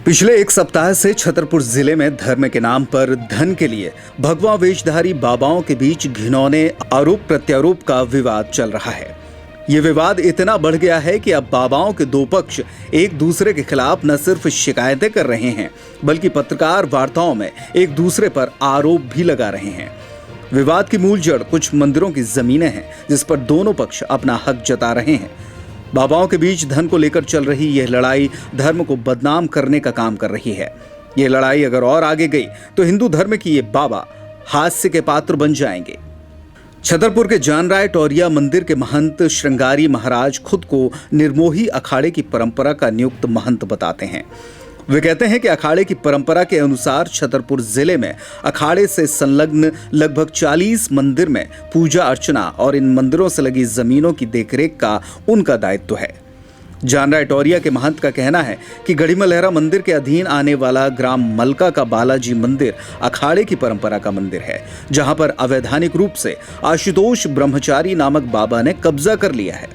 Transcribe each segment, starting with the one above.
पिछले एक सप्ताह से छतरपुर जिले में धर्म के नाम पर धन के लिए भगवा वेशधारी बाबाओं के बीच घिनौने आरोप प्रत्यारोप का विवाद चल रहा है। ये विवाद इतना बढ़ गया है कि अब बाबाओं के दो पक्ष एक दूसरे के खिलाफ न सिर्फ शिकायतें कर रहे हैं बल्कि पत्रकार वार्ताओं में एक दूसरे पर आरोप भी लगा रहे हैं। विवाद की मूल जड़ कुछ मंदिरों की जमीनें हैं जिस पर दोनों पक्ष अपना हक जता रहे हैं। बाबाओं के बीच धन को लेकर चल रही यह लड़ाई धर्म को बदनाम करने का काम कर रही है। यह लड़ाई अगर और आगे गई तो हिंदू धर्म की ये बाबा हास्य के पात्र बन जाएंगे। छतरपुर के जानराय टोरिया मंदिर के महंत श्रृंगारी महाराज खुद को निर्मोही अखाड़े की परंपरा का नियुक्त महंत बताते हैं। वे कहते हैं कि अखाड़े की परंपरा के अनुसार छतरपुर जिले में अखाड़े से संलग्न लगभग 40 मंदिर में पूजा अर्चना और इन मंदिरों से लगी जमीनों की देखरेख का उनका दायित्व है। जानराय टोरिया के महंत का कहना है कि गढ़ीमलहरा मंदिर के अधीन आने वाला ग्राम मलका का बालाजी मंदिर अखाड़े की परंपरा का मंदिर है, जहां पर अवैधानिक रूप से आशुतोष ब्रह्मचारी नामक बाबा ने कब्जा कर लिया है।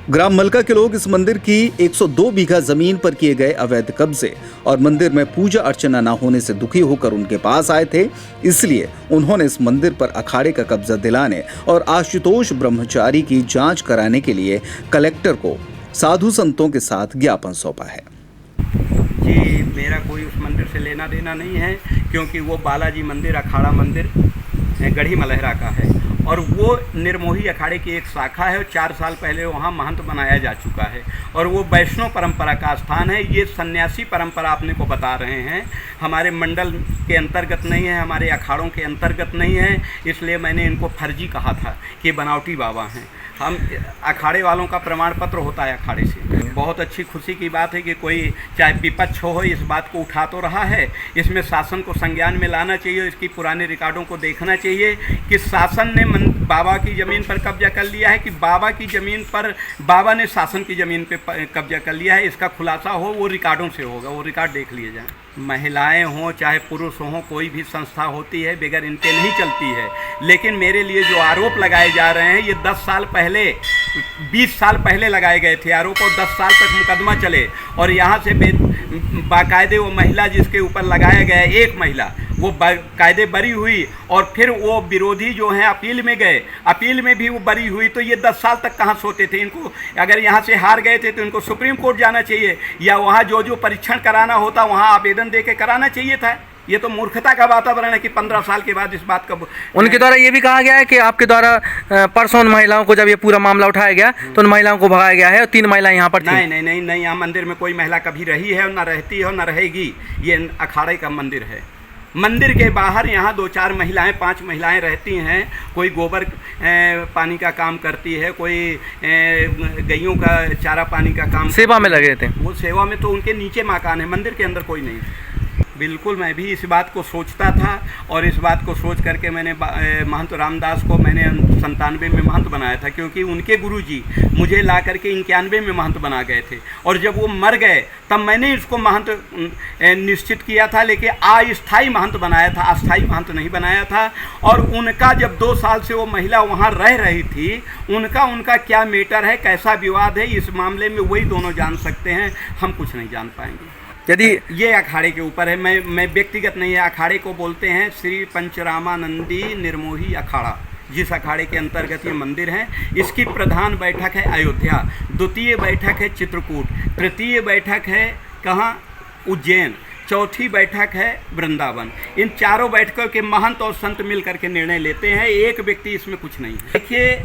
ग्राम मलका के लोग इस मंदिर की 102 बीघा जमीन पर किए गए अवैध कब्जे और मंदिर में पूजा अर्चना न होने से दुखी होकर उनके पास आए थे। इसलिए उन्होंने इस मंदिर पर अखाड़े का कब्जा दिलाने और आशुतोष ब्रह्मचारी की जांच कराने के लिए कलेक्टर को साधु संतों के साथ ज्ञापन सौंपा है। जी, मेरा कोई उस मंदिर से लेना देना नहीं है, क्योंकि वो बालाजी मंदिर अखाड़ा मंदिर गढ़ीमलहरा का है और वो निर्मोही अखाड़े की एक शाखा है और 4 साल पहले वहाँ महंत बनाया जा चुका है और वो वैष्णव परंपरा का स्थान है। ये सन्यासी परंपरा अपने को बता रहे हैं, हमारे मंडल के अंतर्गत नहीं है, हमारे अखाड़ों के अंतर्गत नहीं है। इसलिए मैंने इनको फर्जी कहा था कि बनावटी बाबा हैं। हम अखाड़े वालों का प्रमाण पत्र होता है अखाड़े से। बहुत अच्छी खुशी की बात है कि कोई चाहे विपक्ष हो इस बात को उठा तो रहा है। इसमें शासन को संज्ञान में लाना चाहिए, इसकी पुराने रिकॉर्डों को देखना चाहिए कि शासन ने बाबा की ज़मीन पर कब्जा कर लिया है कि बाबा की ज़मीन पर बाबा ने शासन की ज़मीन पे कब्जा कर लिया है। इसका खुलासा हो वो रिकॉर्डों से होगा, वो रिकॉर्ड देख लिए जाए। महिलाएं हों चाहे पुरुष हों, कोई भी संस्था होती है बगैर इनके नहीं चलती है। लेकिन मेरे लिए जो आरोप लगाए जा रहे हैं ये 10 साल पहले 20 साल पहले लगाए गए थे आरोप और 10 साल तक मुकदमा चले और यहाँ से बाकायदे वो महिला जिसके ऊपर लगाया गया है, एक महिला वो बाकायदे बरी हुई और फिर वो विरोधी जो हैं अपील में गए, अपील में भी वो बरी हुई। तो ये 10 साल तक कहाँ सोते थे? इनको अगर यहाँ से हार गए थे तो इनको सुप्रीम कोर्ट जाना चाहिए या वहाँ जो परीक्षण कराना होता वहाँ आवेदन दे के कराना चाहिए था। ये तो मूर्खता का वातावरण है कि 15 साल के बाद इस बात का उनके द्वारा ये भी कहा गया है कि आपके द्वारा परसों उन महिलाओं को जब ये पूरा मामला उठाया गया तो उन महिलाओं को भगाया गया है और 3 महिलाएं यहाँ पर थीं। नहीं, यहाँ मंदिर में कोई महिला कभी रही है और न रहती है और न रहेगी। ये अखाड़े का मंदिर है। मंदिर के बाहर यहाँ 2-4 महिलाएं 5 महिलाएं रहती हैं। कोई गोबर पानी का काम करती है, कोई गैयों का चारा पानी का काम, सेवा में लगे थे। वो सेवा में तो उनके नीचे मकान है, मंदिर के अंदर कोई नहीं। बिल्कुल, मैं भी इस बात को सोचता था और इस बात को सोच करके मैंने महंत रामदास को मैंने 97 में महंत बनाया था, क्योंकि उनके गुरुजी मुझे ला करके 91 में महंत बना गए थे और जब वो मर गए तब मैंने इसको महंत निश्चित किया था, लेकिन अस्थायी महंत बनाया था, अस्थायी महंत नहीं बनाया था। और उनका जब 2 साल से वो महिला वहाँ रह रही थी, उनका क्या मैटर है, कैसा विवाद है, इस मामले में वही दोनों जान सकते हैं, हम कुछ नहीं जान पाएंगे। यदि ये अखाड़े के ऊपर है, मैं व्यक्तिगत नहीं है। अखाड़े को बोलते हैं श्री पंचरामानंदी निर्मोही अखाड़ा, जिस अखाड़े के अंतर्गत ये मंदिर है। इसकी प्रधान बैठक है अयोध्या, द्वितीय बैठक है चित्रकूट, तृतीय बैठक है कहाँ, उज्जैन, चौथी बैठक है वृंदावन। इन चारों बैठकों के महंत और संत मिल करके निर्णय लेते हैं, एक व्यक्ति इसमें कुछ नहीं है। देखिए,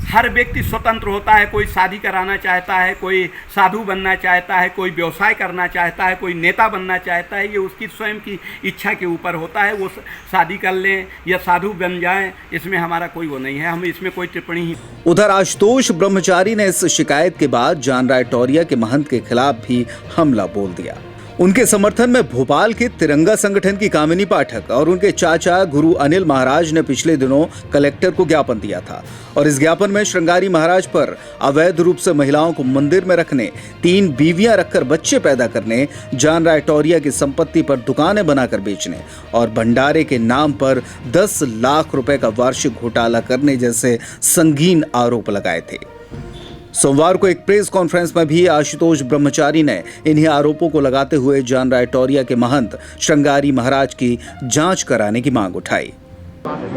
हर व्यक्ति स्वतंत्र होता है, कोई शादी कराना चाहता है, कोई साधु बनना चाहता है, कोई व्यवसाय करना चाहता है, कोई नेता बनना चाहता है। ये उसकी स्वयं की इच्छा के ऊपर होता है, वो शादी कर लें या साधु बन जाएं, इसमें हमारा कोई वो नहीं है, हम इसमें कोई टिप्पणी ही। उधर आशुतोष ब्रह्मचारी ने इस शिकायत के बाद जानराय टोरिया के महंत के खिलाफ भी हमला बोल दिया। उनके समर्थन में भोपाल के तिरंगा संगठन की कामिनी पाठक और उनके चाचा गुरु अनिल महाराज ने पिछले दिनों कलेक्टर को ज्ञापन दिया था और इस ज्ञापन में श्रृंगारी महाराज पर अवैध रूप से महिलाओं को मंदिर में रखने, 3 बीवियां रखकर बच्चे पैदा करने, जानराय टोरिया की संपत्ति पर दुकानें बनाकर बेचने और भंडारे के नाम पर 10 लाख रुपए का वार्षिक घोटाला करने जैसे संगीन आरोप लगाए थे। सोमवार को एक प्रेस कॉन्फ्रेंस में भी आशुतोष ब्रह्मचारी ने इन्हीं आरोपों को लगाते हुए जान रायटोरिया के महंत श्रृंगारी महाराज की जांच कराने की मांग उठाई।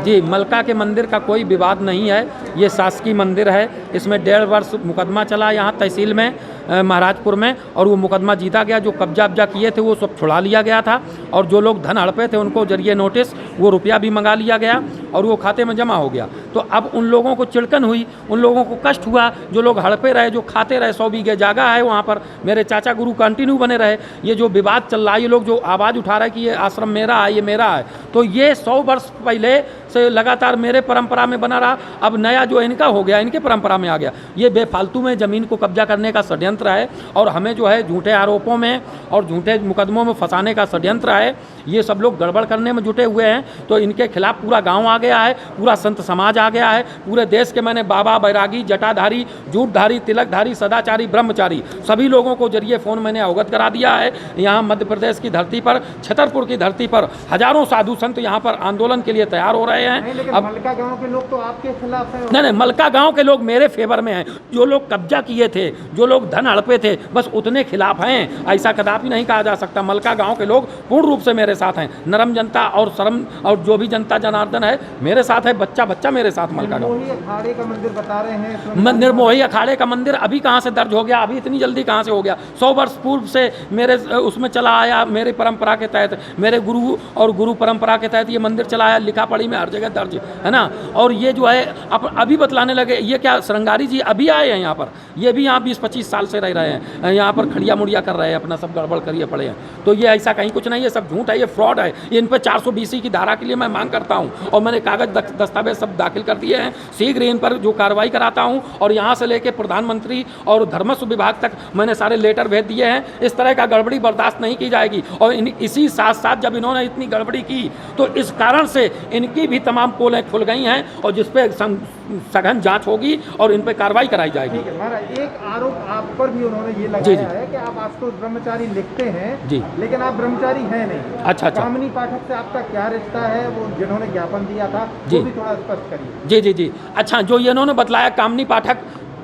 जी, मलका के मंदिर का कोई विवाद नहीं है। ये शासकीय मंदिर है। इसमें 1.5 वर्ष मुकदमा चला यहाँ तहसील में महाराजपुर में, और वो मुकदमा जीता गया। जो कब्जा वब्जा किए थे वो सब छुड़ा लिया गया था, और जो लोग धन हड़पे थे उनको जरिए नोटिस वो रुपया भी मंगा लिया गया और वो खाते में जमा हो गया। तो अब उन लोगों को चिड़कन हुई, उन लोगों को कष्ट हुआ, जो लोग हड़पे रहे, जो खाते रहे। 100 बीघे जगह है वहाँ पर, मेरे चाचा गुरु कंटिन्यू बने रहे। ये जो विवाद चल रहा है, ये लोग जो आवाज़ उठा रहे हैं कि ये आश्रम मेरा है, ये मेरा है, तो ये 100 वर्ष पहले से लगातार मेरे परंपरा में बना रहा। अब नया जो इनका हो गया, इनके परंपरा में आ गया। ये बेफालतू में ज़मीन को कब्जा करने का षड्यंत्र है, और हमें जो है झूठे आरोपों में और झूठे मुकदमों में फंसाने का षड्यंत्र है। ये सब लोग गड़बड़ करने में जुटे हुए हैं। तो इनके खिलाफ पूरा गांव आ गया है, पूरा संत समाज आ गया है, पूरे देश के मैंने बाबा, बैरागी, जटाधारी, जूटधारी, तिलकधारी, सदाचारी, ब्रह्मचारी सभी लोगों को जरिए फ़ोन मैंने अवगत करा दिया है। यहाँ मध्य प्रदेश की धरती पर, छतरपुर की धरती पर हजारों साधु संत यहाँ पर आंदोलन के लिए तैयार हो रहे हैं। अब मलका गांव के लोग तो आपके खिलाफ हैं। नहीं, मलका गांव के लोग मेरे फेवर में हैं। जो लोग कब्जा किए थे, जो लोग धन हड़पे थे, बस उतने खिलाफ हैं। ऐसा कदापि नहीं कहा जा सकता। मलका गांव के लोग पूर्ण रूप से मेरे साथ हैं। नरम जनता और शर्म और जो भी जनता जनार्दन है मेरे साथ है। बच्चा बच्चा मेरे साथ मलका गांव। निर्मोही अखाड़े का मंदिर बता रहे हैं। निर्मोही अखाड़े का मंदिर अभी कहाँ से दर्ज हो गया? अभी इतनी जल्दी कहाँ से हो गया? 100 वर्ष पूर्व से मेरे उसमें चला आया। मेरी परंपरा के तहत, मेरे गुरु और गुरु परंपरा के तहत ये मंदिर चला आया। लिखा पढ़ी में हर जगह दर्ज है ना। और ये जो है अभी बतलाने लगे, ये क्या श्रृंगारी जी अभी आए हैं यहाँ पर? ये भी यहाँ 20-25 साल से रह रहे हैं, यहाँ पर खड़िया मुड़िया कर रहे हैं, अपना सब गड़बड़ करिए पड़े हैं। तो ये ऐसा कहीं कुछ नहीं है, सब झूठ है, ये फ्रॉड है। ये इन पर 420 की धारा के लिए मैं मांग करता हूँ, और मैंने कागज दस्तावेज सब दाखिल कर दिए हैं। शीघ्र इन पर जो कार्रवाई कराता हूँ, और यहाँ से लेकर प्रधानमंत्री और धर्मस्व विभाग तक मैंने सारे लेटर भेज दिए हैं। इस तरह का गड़बड़ी बर्दाश्त नहीं की जाएगी। और इसी साथ साथ जब इन्होंने इतनी गड़बड़ी की, तो इस कारण से इनकी भी तमाम पोलें खुल गई हैं, और जिस पे सघन जांच होगी और इन पे कार्रवाई कराई जाएगी। ठीक है महाराज, एक आरोप आप पर भी उन्होंने ये लगाया है कि आप आशुतोष ब्रह्मचारी लिखते हैं जी, लेकिन आप ब्रह्मचारी हैं नहीं। अच्छा। कामिनी पाठक से आपका क्या रिश्ता है? वो जिन्होंने ज्ञापन दिया था जी, वो भी थोड़ा स्पष्ट करिए। जी जी जी। अच्छा, जो ये इन्होंने बतलाया कामिनी पाठक,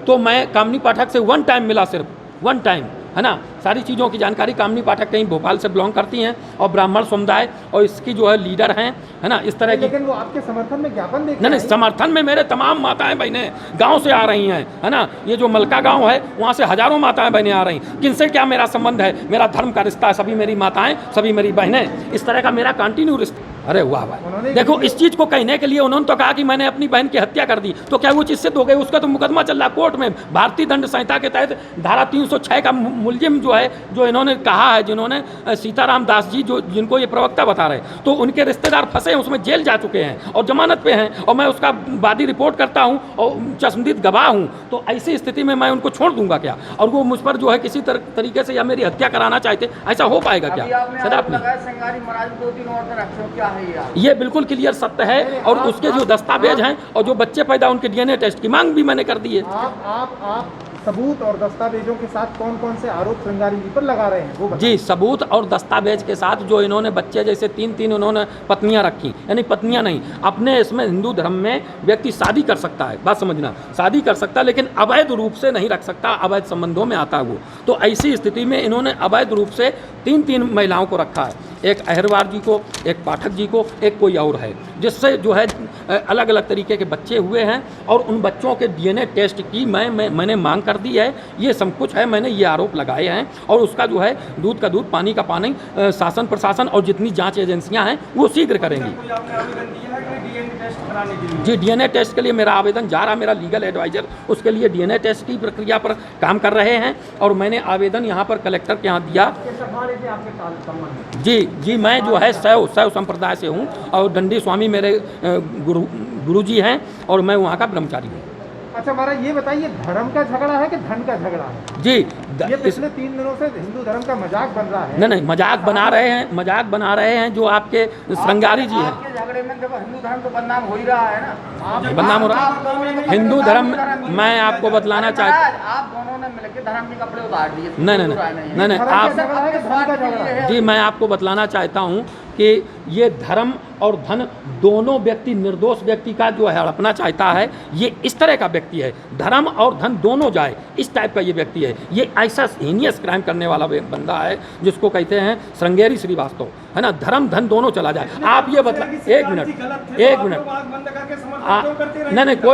तो मैं कामिनी पाठक से 1 टाइम मिला, सिर्फ 1 टाइम, है ना। सारी चीज़ों की जानकारी कामिनी पाठक कहीं भोपाल से बिलोंग करती हैं, और ब्राह्मण समुदाय और इसकी जो है लीडर हैं, है ना, इस तरह की। लेकिन वो आपके समर्थन में ज्ञापन देते नहीं, समर्थन में मेरे तमाम माताएं बहनें गांव से आ रही हैं, है ना। ये जो मलका गांव है वहाँ से हजारों माताएं बहनें आ रही। किनसे क्या मेरा संबंध है? मेरा धर्म का रिश्ता है। सभी मेरी माताएं, सभी मेरी बहनें, इस तरह का मेरा कंटिन्यू रिश्ता। अरे वाह भाई, देखो इस चीज़ को कहने के लिए उन्होंने तो कहा कि मैंने अपनी बहन की हत्या कर दी, तो क्या वो चीज़ सिद्ध हो गई? उसका तो मुकदमा चल रहा कोर्ट में। भारतीय दंड संहिता के तहत धारा 306 का मुलजिम जो है, जो इन्होंने कहा है, जिन्होंने सीताराम दास जी, जो जिनको ये प्रवक्ता बता रहे, तो उनके रिश्तेदार फंसे हैं, उसमें जेल जा चुके हैं और जमानत पे हैं, और मैं उसका वादी रिपोर्ट करता हूँ और चश्मदीद गवाह हूँ। तो ऐसी स्थिति में मैं उनको छोड़ दूंगा क्या? और वो मुझ पर जो है किसी तरीके से या मेरी हत्या कराना चाहते, ऐसा हो पाएगा क्या? ये बिल्कुल क्लियर सत्य है, और उसके जो दस्तावेज हैं और जो बच्चे पैदा, उनके DNA टेस्ट की मांग भी मैंने कर दी है। आप सबूत और दस्तावेजों के साथ कौन कौन से आरोप श्रृंगारी जी पर लगा रहे हैं वो बताएं। जी, सबूत और दस्तावेज के साथ जो इन्होंने बच्चे, जैसे 3 उन्होंने पत्नियां रखी, यानी पत्नियां नहीं, अपने इसमें हिंदू धर्म में व्यक्ति शादी कर सकता है, बात समझना, शादी कर सकता है, लेकिन अवैध रूप से नहीं रख सकता, अवैध संबंधों में आता है वो। तो ऐसी स्थिति में इन्होंने अवैध रूप से 3 महिलाओं को रखा है, एक अहिरवार जी को, एक पाठक जी को, एक कोई और है, जिससे जो है अलग अलग तरीके के बच्चे हुए हैं, और उन बच्चों के DNA टेस्ट की मैंने मांग कर दी है। ये सब कुछ है, मैंने ये आरोप लगाए हैं, और उसका जो है दूध का दूध पानी का पानी शासन प्रशासन और जितनी जांच एजेंसियां हैं वो शीघ्र करेंगी। जी, DNA टेस्ट के लिए मेरा आवेदन जा रहा, मेरा लीगल एडवाइजर उसके लिए DNA टेस्ट की प्रक्रिया पर काम कर रहे हैं, और मैंने आवेदन यहाँ पर कलेक्टर के यहाँ दिया। जी, मैं जो है शैव संप्रदाय से हूँ, और दंडी स्वामी मेरे गुरु जी हैं, और मैं वहाँ का ब्रह्मचारी हूँ। अच्छा महाराज, ये बताइए, धर्म का झगड़ा है कि धन का झगड़ा है? जी, ये पिछले 3 दिनों से हिंदू धर्म का मजाक बन रहा है। नहीं, मजाक बना रहे हैं जो आपके श्रृंगारी जी हैं। झगड़े में जब हिंदू धर्म तो बदनाम हो ही रहा है ना। बदनाम हो रहा हिंदू धर्म। मैं आपको बतलाना चाहता, आप दोनों ने मिलकर धर्म के कपड़े उतार दिए। नहीं, आप जी, मैं आपको बतलाना चाहता हूँ कि ये धर्म और धन दोनों व्यक्ति, निर्दोष व्यक्ति का जो है हड़पना चाहता है, ये इस तरह का व्यक्ति है। धर्म और धन दोनों जाए, इस टाइप का ये व्यक्ति है। ये ऐसा हीनियस क्राइम करने वाला बंदा है जिसको कहते हैं श्रृंगेरी श्रीवास्तव, है ना। धर्म धन दोनों चला जाए। आप ये बतला, एक मिनट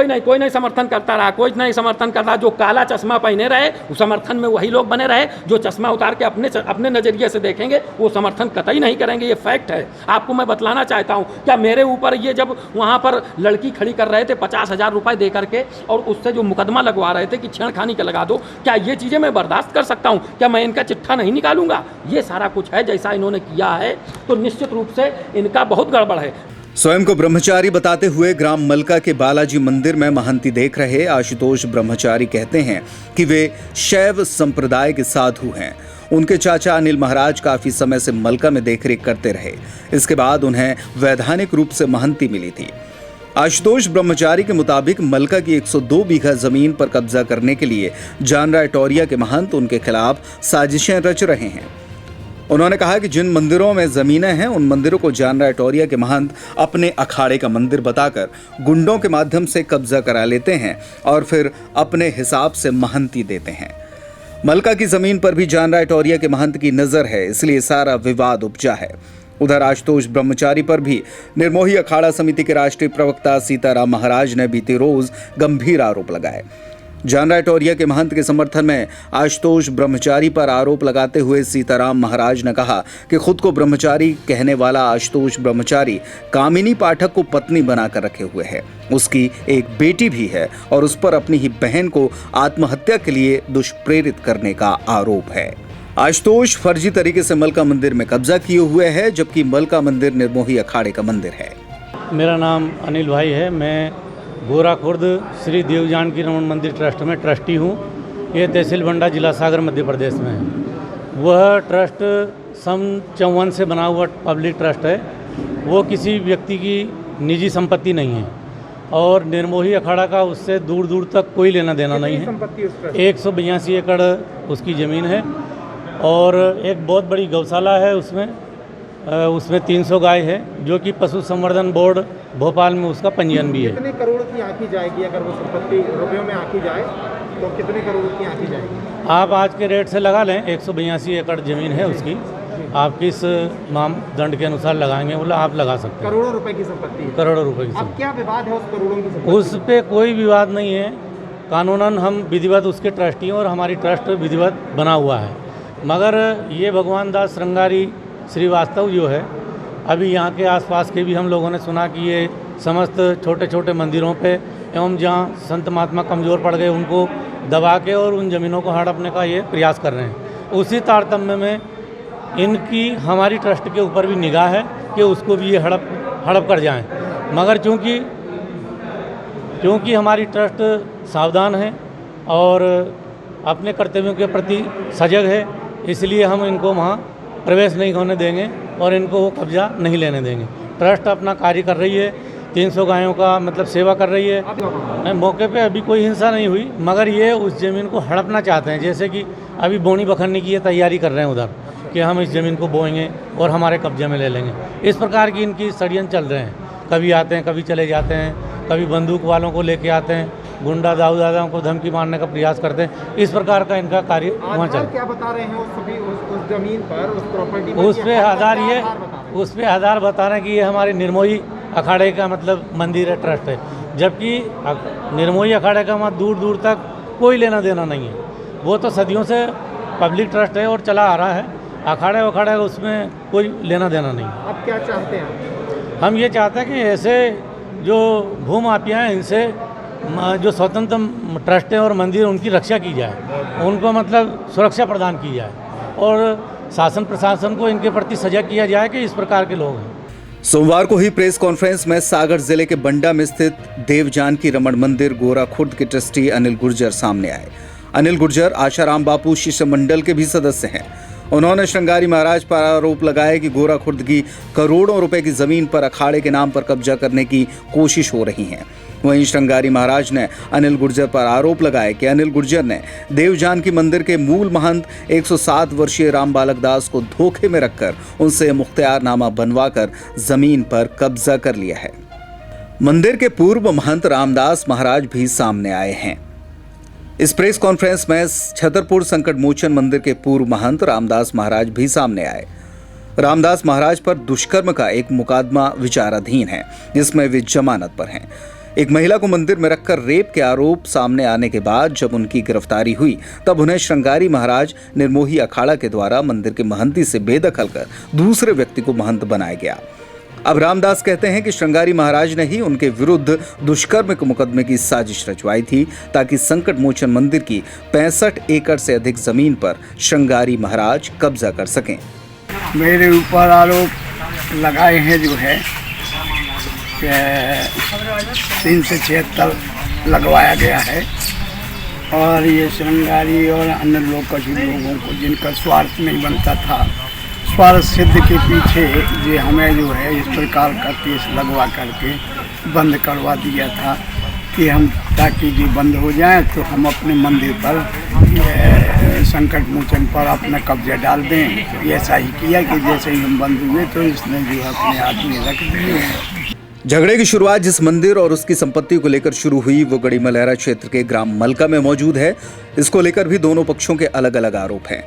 नहीं, कोई नहीं समर्थन करता रहा, कोई नहीं समर्थन कर रहा। जो काला चश्मा पहने रहे वो समर्थन में वही लोग बने रहे, जो चश्मा उतार के अपने नज़रिए से देखेंगे वो समर्थन कतई नहीं करेंगे। ये फैक्ट है। आपको मैं बतलाना चाहता हूँ, क्या मेरे ऊपर ये जब वहाँ पर लड़की खड़ी कर रहे थे 50,000 रुपये दे करके और उससे जो मुकदमा लगवा रहे थे कि छेड़खानी का लगा दो, क्या ये चीज़ें मैं बर्दाश्त कर सकता हूँ? क्या मैं इनका चिट्ठा नहीं निकालूंगा? ये सारा कुछ है जैसा इन्होंने किया है, तो निश्चित रूप से इनका बहुत गड़बड़ है। स्वयं को ब्रह्मचारी बताते हुए ग्राम मलका के बालाजी मंदिर में महंती देख रहे आशुतोष ब्रह्मचारी कहते हैं कि वे शैव संप्रदाय के साधु हैं। उनके चाचा अनिल महाराज काफी समय से मलका में देखरेख करते रहे। इसके बाद उन्हें वैधानिक रूप से महंती मिली थी। आशुतोष ब्रह्मचारी के मुताबिक मलका की 102 बीघा जमीन पर कब्जा करने के लिए जानराय टोरिया के महंत उनके खिलाफ साजिशें रच रहे हैं। उन्होंने कहा कि जिन मंदिरों में जमीनें हैं उन मंदिरों को जानराय टोरिया के महंत अपने अखाड़े का मंदिर बताकर गुंडों के माध्यम से कब्जा करा लेते हैं और फिर अपने हिसाब से महंती देते हैं। मलका की जमीन पर भी जानराय टोरिया के महंत की नजर है, इसलिए सारा विवाद उपजा है। उधर आशुतोष ब्रह्मचारी पर भी निर्मोही अखाड़ा समिति के राष्ट्रीय प्रवक्ता सीताराम महाराज ने बीते रोज गंभीर आरोप लगाए। जानराय टोरिया के महंत के समर्थन में आशुतोष ब्रह्मचारी पर आरोप लगाते हुए सीताराम महाराज ने कहा कि खुद को ब्रह्मचारी कहने वाला आशुतोष ब्रह्मचारी कामिनी पाठक को पत्नी बनाकर रखे हुए है। उसकी एक बेटी भी है और उस पर अपनी ही बहन को आत्महत्या के लिए दुष्प्रेरित करने का आरोप है। आशुतोष फर्जी तरीके से मलका मंदिर में कब्जा किए हुए है, जबकि मलका मंदिर निर्मोही अखाड़े का मंदिर है। मेरा नाम अनिल भाई है। मैं गोरा खुर्द श्री देव जानकी रमन मंदिर ट्रस्ट में ट्रस्टी हूँ। ये तहसील बंडा, जिला सागर, मध्य प्रदेश में है। वह ट्रस्ट सन 54 से बना हुआ पब्लिक ट्रस्ट है। वो किसी व्यक्ति की निजी संपत्ति नहीं है और निर्मोही अखाड़ा का उससे दूर दूर तक कोई लेना देना नहीं है। 182 एकड़ उसकी ज़मीन है और एक बहुत बड़ी गौशाला है। उसमें 300 गाय है, जो कि पशु संवर्धन बोर्ड भोपाल में उसका पंजीयन भी है। कितने करोड़ की आंकी जाएगी अगर वो संपत्ति रुपयों में आंकी जाए तो कितने करोड़ की आंकी जाएगी? आप आज के रेट से लगा लें, 182 एकड़ ज़मीन है उसकी। आप किस मापदंड के अनुसार लगाएंगे वो आप लगा सकते हैं। करोड़ों रुपए की संपत्ति है। करोड़ों रुपए की अब संपत्ति। क्या विवाद है उस करोड़ों की संपत्ति? उस पर कोई विवाद नहीं है। कानूनन हम विधिवत उसके ट्रस्टी हैं और हमारी ट्रस्ट विधिवत बना हुआ है। मगर ये भगवान दास श्रृंगारी श्रीवास्तव जो है, अभी यहाँ के आसपास के भी हम लोगों ने सुना कि ये समस्त छोटे छोटे मंदिरों पे एवं जहाँ संत महात्मा कमज़ोर पड़ गए उनको दबा के और उन ज़मीनों को हड़पने का ये प्रयास कर रहे हैं। उसी तारतम्य में इनकी हमारी ट्रस्ट के ऊपर भी निगाह है कि उसको भी ये हड़प कर जाएं। मगर चूँकि हमारी ट्रस्ट सावधान है और अपने कर्तव्यों के प्रति सजग है, इसलिए हम इनको वहाँ प्रवेश नहीं होने देंगे और इनको वो कब्जा नहीं लेने देंगे। ट्रस्ट अपना कार्य कर रही है, 300 गायों का मतलब सेवा कर रही है। मौके पे अभी कोई हिंसा नहीं हुई, मगर ये उस ज़मीन को हड़पना चाहते हैं। जैसे कि अभी बोनी बखरने की ये तैयारी कर रहे हैं उधर कि हम इस ज़मीन को बोएंगे और हमारे कब्जे में ले लेंगे। इस प्रकार की इनकी षड्यंत्र चल रहे हैं। कभी आते हैं, कभी चले जाते हैं, कभी बंदूक वालों को लेके आते हैं, गुंडा दाऊ दादाओं को धमकी मारने का प्रयास करते हैं। इस प्रकार का इनका कार्य वहाँ चल। क्या बता रहे हैं उस जमीन पर, उस प्रॉपर्टी पर? उस पे आधार बता रहे हैं कि ये हमारे निर्मोही अखाड़े का मतलब मंदिर है, ट्रस्ट है। जबकि निर्मोही अखाड़े का वहाँ दूर दूर तक कोई लेना देना नहीं है। वो तो सदियों से पब्लिक ट्रस्ट है और चला आ रहा है। अखाड़े वखाड़े उसमें कोई लेना देना नहीं। अब क्या चाहते हैं? हम ये चाहते हैं कि ऐसे जो भूमाफिया हैं इनसे जो स्वतंत्र ट्रस्ट है और मंदिर, उनकी रक्षा की जाए, उनको मतलब सुरक्षा प्रदान की जाए और शासन प्रशासन को इनके प्रति सजग किया जाए कि इस प्रकार के लोग हैं। सोमवार को ही प्रेस कॉन्फ्रेंस में सागर जिले के बंडा में स्थित देव जानकी रमन मंदिर गोरा खुर्द के ट्रस्टी अनिल गुर्जर सामने आए। अनिल गुर्जर आशाराम बापू शिष्य मंडल के भी सदस्य हैं। उन्होंने श्रृंगारी महाराज पर आरोप लगाया कि गोरा खुर्द की करोड़ों रुपए की जमीन पर अखाड़े के नाम पर कब्जा करने की कोशिश हो रही है। वहीं श्रृंगारी महाराज ने अनिल गुर्जर पर आरोप लगाया कि अनिल गुर्जर ने देवजानकी मंदिर के मूल महंत 107 वर्षीय राम बालक दास को धोखे में रखकर उनसे मुख्तियारनामा बनवाकर जमीन पर कब्जा कर लिया है। मंदिर के पूर्व महंत रामदास महाराज भी सामने आए हैं। इस प्रेस कॉन्फ्रेंस में छतरपुर संकट मोचन मंदिर के पूर्व महंत रामदास महाराज भी सामने आए। रामदास महाराज पर दुष्कर्म का एक मुकदमा विचाराधीन है, जिसमें वे जमानत पर हैं। एक महिला को मंदिर में रखकर रेप के आरोप सामने आने के बाद जब उनकी गिरफ्तारी हुई, तब उन्हें श्रृंगारी महाराज निर्मोही अखाड़ा के द्वारा मंदिर के महंती से बेदखल कर दूसरे व्यक्ति को महंत बनाया गया। अब रामदास कहते हैं कि श्रृंगारी महाराज ने ही उनके विरुद्ध दुष्कर्म के मुकदमे की साजिश रचवाई थी, ताकि संकट मोचन मंदिर की 65 एकड़ से अधिक जमीन पर श्रृंगारी महाराज कब्जा कर सकें। मेरे ऊपर आरोप लगाए हैं जो है कि 376 लगवाया गया है, और ये श्रृंगारी और अन्य लोगों को जिनका स्वार्थ नहीं बनता था, स्वार्थ सिद्ध के पीछे ये हमें जो है इस प्रकार का केस लगवा करके बंद करवा दिया था कि हम ताकि ये बंद हो जाए तो हम अपने मंदिर पर संकट मोचन पर अपना कब्जा डाल दें। तो ऐसा ही किया कि जैसे ही हम बंद हुए तो इसने जो है अपने आदमी रख दिए। झगड़े की शुरुआत जिस मंदिर और उसकी संपत्ति को लेकर शुरू हुई वो गढ़ी मलहरा क्षेत्र के ग्राम मलका में मौजूद है। इसको लेकर भी दोनों पक्षों के अलग अलग आरोप हैं।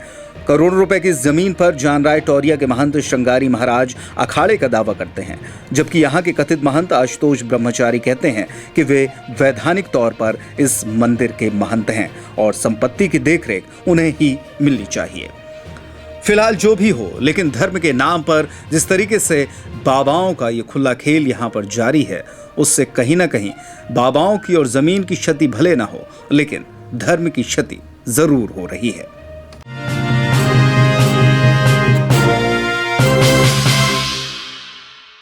करोड़ों रुपए की इस जमीन पर जानराय टोरिया के महंत श्रृंगारी महाराज अखाड़े का दावा करते हैं, जबकि यहाँ के कथित महंत आशुतोष ब्रह्मचारी कहते हैं कि वे वैधानिक तौर पर इस मंदिर के महंत हैं और संपत्ति की देखरेख उन्हें ही मिलनी चाहिए। फिलहाल जो भी हो, लेकिन धर्म के नाम पर जिस तरीके से बाबाओं का ये खुला खेल यहाँ पर जारी है, उससे कहीं ना कहीं बाबाओं की और जमीन की क्षति भले ना हो, लेकिन धर्म की क्षति जरूर हो रही है।